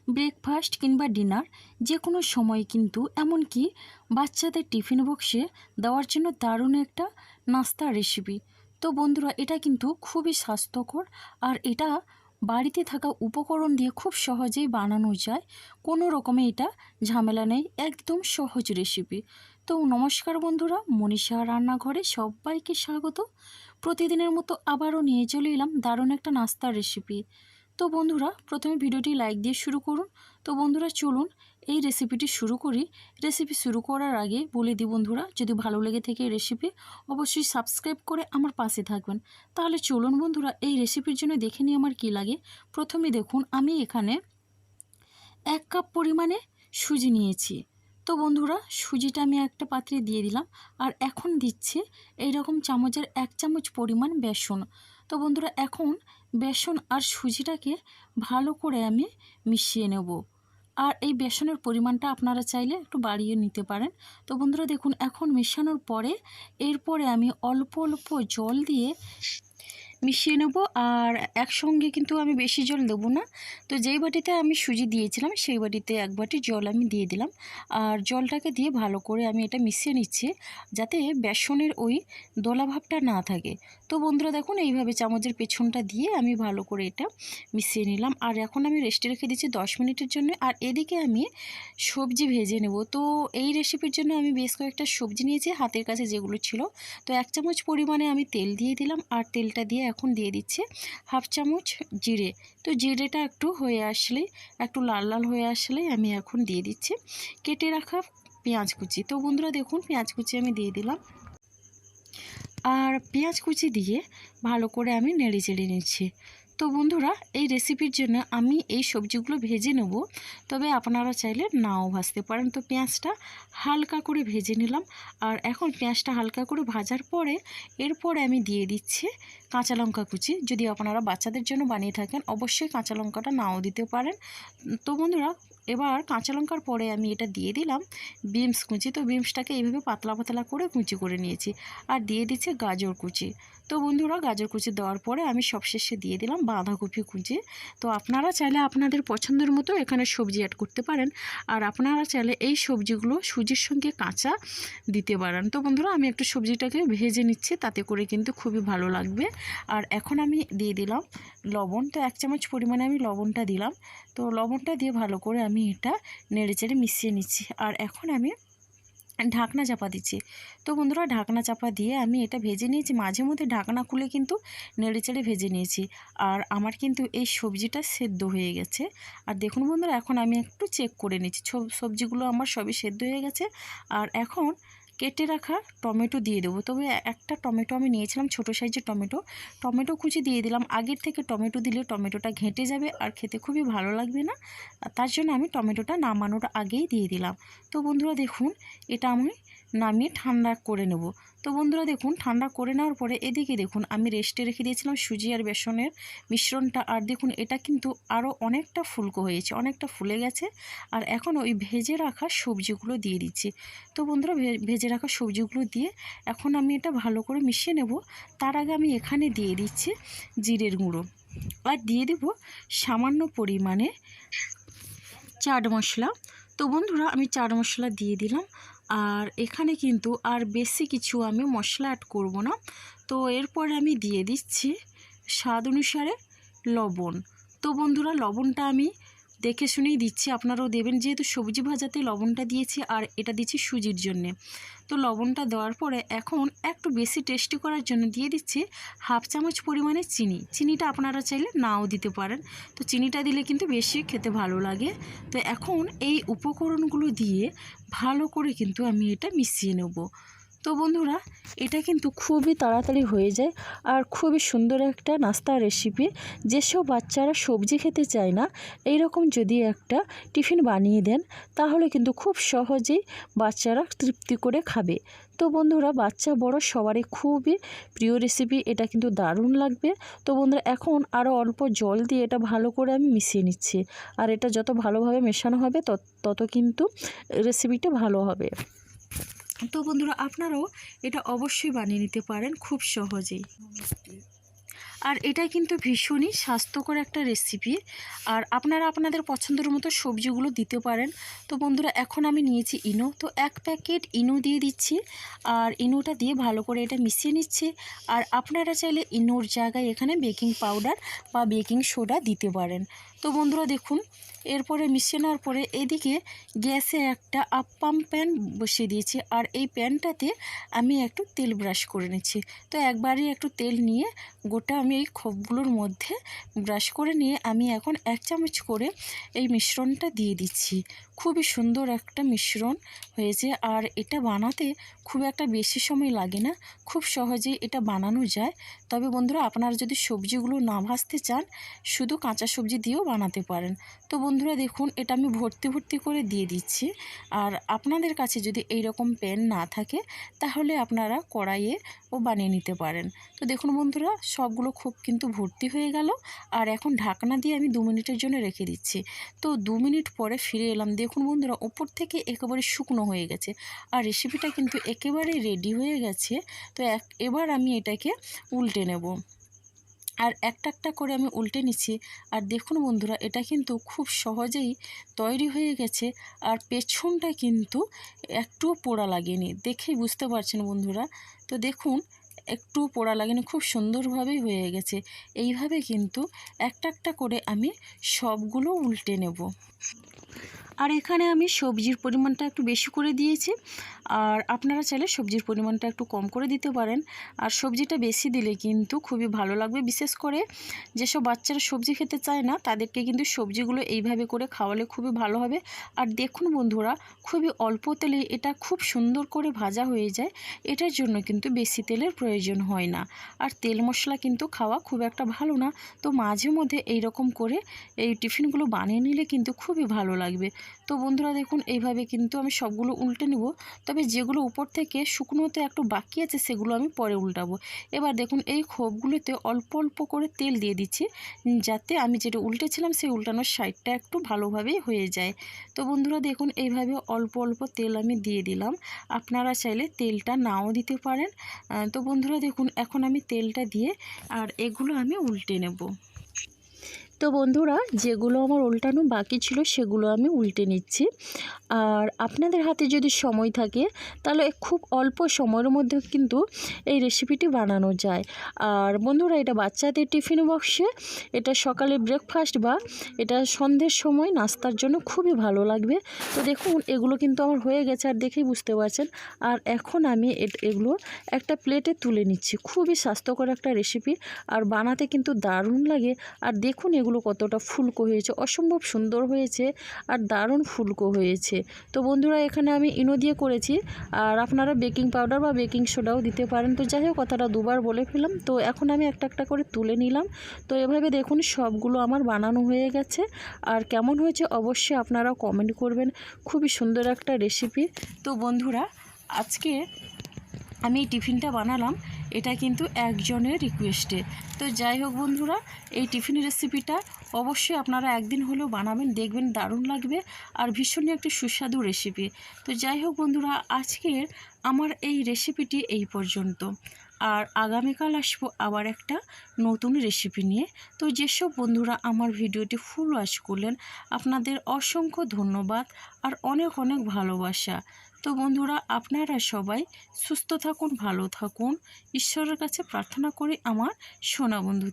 Breakfast কিংবা dinner যে কোনো সময় কিন্তু এমনকি বাচ্চাদের টিফিন বক্সে দেওয়ার জন্য দারুণ একটা নাস্তার রেসিপি। তো বন্ধুরা, এটা কিন্তু খুবই স্বাস্থ্যকর আর এটা বাড়িতে থাকা উপকরণ দিয়ে খুব সহজেই বানানো যায়। কোনো রকমে এটা ঝামেলা নেই, একদম সহজ রেসিপি। তো নমস্কার বন্ধুরা, মনীষা রান্নাঘরে সবাইকে স্বাগত। প্রতিদিনের মতো আবারও নিয়ে চলে এলাম দারুণ একটা নাস্তার রেসিপি। তো বন্ধুরা, প্রথমে ভিডিওটি লাইক দিয়ে শুরু করুন। তো বন্ধুরা চলুন এই রেসিপিটি শুরু করি। রেসিপি শুরু করার আগে বলে দিই বন্ধুরা, যদি ভালো লেগে থাকে এই রেসিপি অবশ্যই সাবস্ক্রাইব করে আমার পাশে থাকবেন। তাহলে চলুন বন্ধুরা এই রেসিপির জন্য দেখে নিই আমার কী লাগে। প্রথমে দেখুন, আমি এখানে 1 কাপ পরিমাণে সুজি নিয়েছি। তো বন্ধুরা, সুজিটা আমি একটা পাত্রে দিয়ে দিলাম আর এখন দিচ্ছে এইরকম চামচের 1 চামচ পরিমাণ বেসন। তো বন্ধুরা, এখন বেসন আর সুজিটাকে ভালো করে আমি মিশিয়ে নেব। আর এই বেসনের পরিমাণটা আপনারা চাইলে একটু বাড়িয়ে নিতে পারেন। তো বন্ধুরা দেখুন, এখন মেশানোর পরে এরপরে আমি অল্প অল্প জল দিয়ে মিশিয়ে নেব। আর একসঙ্গে কিন্তু আমি বেশি জল দেবো না। তো যেই বাটিতে আমি সুজি দিয়েছিলাম সেই বাটিতে 1 বাটি জল আমি দিয়ে দিলাম। আর জলটাকে দিয়ে ভালো করে আমি এটা মিশিয়ে নিচ্ছি, যাতে বেসনের ওই দলাভাবটা না থাকে। তো বন্ধুরা দেখুন, এইভাবে চামচের পেছনটা দিয়ে আমি ভালো করে এটা মিশিয়ে নিলাম। আর এখন আমি রেস্টে রেখে দিচ্ছি 10 মিনিটের জন্য। আর এদিকে আমি সবজি ভেজে নেব। তো এই রেসিপির জন্য আমি বেশ কয়েকটা সবজি নিয়েছি, হাতের কাছে যেগুলো ছিল। তো 1 চামচ পরিমাণে আমি তেল দিয়ে দিলাম। আর তেলটা দিয়ে এখন দিয়ে দিচ্ছে 1/2 চামচ জিরে। তো জিরেটা একটু হয়ে আসলেই, একটু লাল লাল হয়ে আসলেই আমি এখন দিয়ে দিচ্ছি কেটে রাখা পেঁয়াজ কুচি। তো বন্ধুরা দেখুন, পেঁয়াজ কুচি আমি দিয়ে দিলাম। আর পেঁয়াজ কুচি দিয়ে ভালো করে আমি নেড়ে চেড়ে নিচ্ছি। তো বন্ধুরা, এই রেসিপির জন্য আমি এই সবজিগুলো ভেজে নেব, তবে আপনারা চাইলে নাও ভাজতে পারেন। তো পেঁয়াজটা হালকা করে ভেজে নিলাম। আর এখন পেঁয়াজটা হালকা করে ভাজার পরে এরপরে আমি দিয়ে দিচ্ছি কাঁচা লঙ্কা কুচি। যদি আপনারা বাচ্চাদের জন্য বানিয়ে থাকেন অবশ্যই কাঁচা লঙ্কাটা নাও দিতে পারেন। তো বন্ধুরা, এবার কাঁচা লঙ্কার পরে আমি এটা দিয়ে দিলাম বিনস কুচি। তো বিনসটাকে এইভাবে পাতলা পাতলা করে কুচি করে নিয়েছি। আর দিয়ে দিচ্ছি গাজর কুচি। তো বন্ধুরা, গাজর কুচি দেওয়ার পরে আমি সবশেষে দিয়ে দিলাম বাঁধাকপি কুচি। তো আপনারা চাইলে আপনাদের পছন্দের মতো এখানে সবজি অ্যাড করতে পারেন। আর আপনারা চাইলে এই সবজিগুলো সুজির সঙ্গে কাঁচা দিতে পারেন। তো বন্ধুরা, আমি একটু সবজিটাকে ভেজে নিচ্ছি, তাতে করে কিন্তু খুবই ভালো লাগবে। আর এখন আমি দিয়ে দিলাম লবণ। তো 1 চামচ পরিমাণে আমি লবণটা দিলাম। তো লবণটা দিয়ে ভালো করে আমি এটা নেড়েচেড়ে মিশিয়ে নিচ্ছি। আর এখন আমি ঢাকনা চাপা দিচ্ছি। তো বন্ধুরা, ঢাকনা চাপা দিয়ে আমি এটা ভেজে নিয়েছি। মাঝে মধ্যে ঢাকনা খুলে কিন্তু নেড়েচেড়ে ভেজে নিয়েছি। আর আমার কিন্তু এই সবজিটা সেদ্ধ হয়ে গেছে। আর দেখুন বন্ধুরা, এখন আমি একটু চেক করে নিচ্ছি, সবজিগুলো আমার সবই সেদ্ধ হয়ে গেছে। আর এখন কেটে রাখা টমেটো দিয়ে দেবো। তবে একটা টমেটো আমি নিয়েছিলাম, ছোটো সাইজের টমেটো কুচি দিয়ে দিলাম। আগের থেকে টমেটো দিলে টমেটোটা ঘেঁটে যাবে আর খেতে খুবই ভালো লাগবে না। তার জন্য আমি টমেটোটা নামানোর আগেই দিয়ে দিলাম। তো বন্ধুরা দেখুন, এটা আমি নামিয়ে ঠান্ডা করে নেব। তো বন্ধুরা দেখুন, ঠান্ডা করে নেওয়ার পরে এদিকে দেখুন আমি রেস্টে রেখে দিয়েছিলাম সুজি আর বেসনের মিশ্রণটা। আর দেখুন, এটা কিন্তু আরও অনেকটা ফুলকো হয়েছে, অনেকটা ফুলে গেছে। আর এখন ওই ভেজে রাখা সবজিগুলো দিয়ে দিচ্ছি। তো বন্ধুরা, ভেজে রাখা সবজিগুলো দিয়ে এখন আমি এটা ভালো করে মিশিয়ে নেব। তার আগে আমি এখানে দিয়ে দিচ্ছি জিরের গুঁড়ো। আর দিয়ে দেব সামান্য পরিমাণে চাট মশলা। তো বন্ধুরা, আমি চাট মশলা দিয়ে দিলাম। আর এখানে কিন্তু আর বেশি কিছু আমি মশলা অ্যাড করব না। তো এরপরে আমি দিয়ে দিচ্ছি স্বাদ অনুসারে লবণ। তো বন্ধুরা, লবণটা আমি দেখে শুনেই দিচ্ছি, আপনারাও দেবেন, যেহেতু সবজি ভাজাতে লবণটা দিয়েছি আর এটা দিচ্ছি সুজির জন্যে। তো লবণটা দেওয়ার পরে এখন একটু বেশি টেস্টি করার জন্য দিয়ে দিচ্ছি 1/2 চামচ পরিমাণে চিনি। চিনিটা আপনারা চাইলে নাও দিতে পারেন। তো চিনিটা দিলে কিন্তু বেশি খেতে ভালো লাগে। তো এখন এই উপকরণগুলো দিয়ে ভালো করে কিন্তু আমি এটা মিশিয়ে নেব। তো বন্ধুরা, এটা কিন্তু খুবই তাড়াতাড়ি হয়ে যায় আর খুবই সুন্দর একটা নাস্তার রেসিপি। যেসব বাচ্চারা সবজি খেতে চায় না, এই রকম যদি একটা টিফিন বানিয়ে দেন তাহলে কিন্তু খুব সহজেই বাচ্চারা তৃপ্তি করে খাবে। তো বন্ধুরা, বাচ্চা বড় সবারই খুবই প্রিয় রেসিপি, এটা কিন্তু দারুণ লাগবে। তো বন্ধুরা, এখন আরও অল্প জল দিয়ে এটা ভালো করে আমি মিশিয়ে নিচ্ছি। আর এটা যত ভালোভাবে মেশানো হবে তত কিন্তু রেসিপিটা ভালো হবে। তো বন্ধুরা, আপনারাও এটা অবশ্যই বানিয়ে নিতে পারেন খুব সহজেই। আর এটা কিন্তু ভীষণই স্বাস্থ্যকর একটা রেসিপি। আর আপনারা আপনাদের পছন্দের মতো সবজিগুলো দিতে পারেন। তো বন্ধুরা এখন আমি নিয়েছি ইনো, তো 1 প্যাকেট ইনো দিয়ে দিচ্ছি। আর ইনোটা দিয়ে ভালো করে এটা মিশিয়ে নিচ্ছি। আর আপনারা চাইলে ইনোর জায়গায় এখানে বেকিং পাউডার বা বেকিং সোডা দিতে পারেন। তো বন্ধুরা দেখুন, এরপরে মিশিয়ে নেওয়ার পরে এদিকে গ্যাসে একটা আপ্পাম প্যান বসিয়ে দিয়েছি। আর এই প্যানটাতে আমি একটু তেল ব্রাশ করে নিচ্ছি। তো একবারই একটু তেল নিয়ে গোটা আমি এই খোপগুলোর মধ্যে ব্রাশ করে নিয়ে আমি এখন 1 চামচ করে এই মিশ্রণটা দিয়ে দিচ্ছি। খুবই সুন্দর একটা মিশ্রণ হয়েছে। আর এটা বানাতে খুব একটা বেশি সময় লাগে না, খুব সহজেই এটা বানানো যায়। তবে বন্ধুরা আপনারা যদি সবজিগুলো না ভাজতে চান, শুধু কাঁচা সবজি দিয়েও বানাতে পারেন। তো বন্ধুরা দেখুন, এটা আমি ভর্তি ভর্তি করে দিয়ে দিচ্ছি। আর আপনাদের কাছে যদি এই রকম প্যান না থাকে তাহলে আপনারা কড়াইয়েও বানিয়ে নিতে পারেন। তো দেখুন বন্ধুরা, সবগুলো খুব কিন্তু ভর্তি হয়ে গেল। আর এখন ঢাকনা দিয়ে আমি 2 মিনিটের জন্য রেখে দিচ্ছি। তো 2 মিনিট পরে ফিরে এলাম। দেখুন বন্ধুরা, ওপর থেকে একেবারে শুকনো হয়ে গেছে আর রেসিপিটা কিন্তু একেবারে রেডি হয়ে গেছে। তো এবার আমি এটাকে উল্টে নেব। আর একটা একটা করে আমি উল্টে নিচ্ছি। আর দেখুন বন্ধুরা, এটা কিন্তু খুব সহজেই তৈরি হয়ে গেছে। আর পেছনটা কিন্তু একটুও পোড়া লাগেনি, দেখেই বুঝতে পারছেন বন্ধুরা। তো দেখুন, একটু পোড়া লাগেনি, খুব সুন্দরভাবেই হয়ে গেছে। এইভাবে কিন্তু একটা একটা করে আমি সবগুলো উল্টে নেব। আর এখানে আমি সবজির পরিমাণটা একটু বেশি করে দিয়েছি। আর আপনারা চাইলে সবজির পরিমাণটা একটু কম করে দিতে পারেন। আর সবজিটা বেশি দিলে কিন্তু খুবই ভালো লাগবে। বিশেষ করে যেসব বাচ্চারা সবজি খেতে চায় না, তাদেরকে কিন্তু সবজিগুলো এইভাবে করে খাওয়ালে খুবই ভালো হবে। আর দেখুন বন্ধুরা, খুবই অল্প তেলে এটা খুব সুন্দর করে ভাজা হয়ে যায়। এটার জন্য কিন্তু বেশি তেলের প্রয়োজন হয় না। আর তেল মশলা কিন্তু খাওয়া খুব একটা ভালো না। তো মাঝে মধ্যে এইরকম করে এই টিফিনগুলো বানিয়ে নিলে কিন্তু খুবই ভালো লাগবে। তো বন্ধুরা দেখুন, এইভাবে কিন্তু আমি সবগুলো উল্টে নেব। তবে যেগুলো উপর থেকে শুকনোতে একটু বাকি আছে সেগুলো আমি পরে উল্টাবো। এবার দেখুন, এই খোপগুলোতে অল্প অল্প করে তেল দিয়ে দিচ্ছি, যাতে আমি যেটা উল্টেছিলাম সেই উল্টানোর সাইডটা একটু ভালোভাবেই হয়ে যায়। তো বন্ধুরা দেখুন, এইভাবে অল্প অল্প তেল আমি দিয়ে দিলাম। আপনারা চাইলে তেলটা নাও দিতে পারেন। তো বন্ধুরা দেখুন, এখন আমি তেলটা দিয়ে আর এগুলো আমি উল্টে নেব। তো বন্ধুরা, যেগুলো আমার উল্টানো বাকি ছিল সেগুলো আমি উল্টে নিচ্ছি। আর আপনাদের হাতে যদি সময় থাকে তাহলে খুব অল্প সময়ের মধ্যে কিন্তু এই রেসিপিটি বানানো যায়। আর বন্ধুরা, এটা বাচ্চাদের টিফিন বক্সে, এটা সকালে ব্রেকফাস্ট বা এটা সন্ধ্যের সময় নাস্তার জন্য খুবই ভালো লাগবে। তো দেখুন, এগুলো কিন্তু আমার হয়ে গেছে আর দেখেই বুঝতে পারছেন। আর এখন আমি এগুলো একটা প্লেটে তুলে নিচ্ছি। খুবই স্বাস্থ্যকর একটা রেসিপি আর বানাতে কিন্তু দারুণ লাগে। আর দেখুন এগুলো কতটা ফুলকো হয়েছে, অসম্ভব সুন্দর হয়েছে আর দারুণ ফুলকো হয়েছে। তো বন্ধুরা, এখানে আমি ইনো দিয়ে করেছি। আর আপনারা বেকিং পাউডার বা বেকিং সোডাও দিতে পারেন। তো যাই হোক, কথাটা দুবার বলে ফেললাম। তো এখন আমি একটা একটা করে তুলে নিলাম। তো এভাবে দেখুন সবগুলো আমার বানানো হয়ে গেছে। আর কেমন হয়েছে অবশ্যই আপনারা কমেন্ট করবেন। খুবই সুন্দর একটা রেসিপি। তো বন্ধুরা, আজকে আমি এই টিফিনটা বানালাম, এটা কিন্তু একজনের রিকোয়েস্টে। তো যাই হোক বন্ধুরা, এই টিফিন রেসিপিটা অবশ্যই আপনারা একদিন হলেও বানাবেন, দেখবেন দারুণ লাগবে আর ভীষণই একটা সুস্বাদু রেসিপি। তো যাই হোক বন্ধুরা, আজকের আমার এই রেসিপিটি এই পর্যন্ত। আর আগামীকাল আসবো আবার একটা নতুন রেসিপি নিয়ে। তো যেসব বন্ধুরা আমার ভিডিওটি ফুল ওয়াচ করলেন, আপনাদের অসংখ্য ধন্যবাদ আর অনেক অনেক ভালোবাসা। তো বন্ধুরা, আপনারা সবাই সুস্থ থাকুন, ভালো থাকুন। ঈশ্বরের কাছে প্রার্থনা করি আমার সোনা বন্ধু।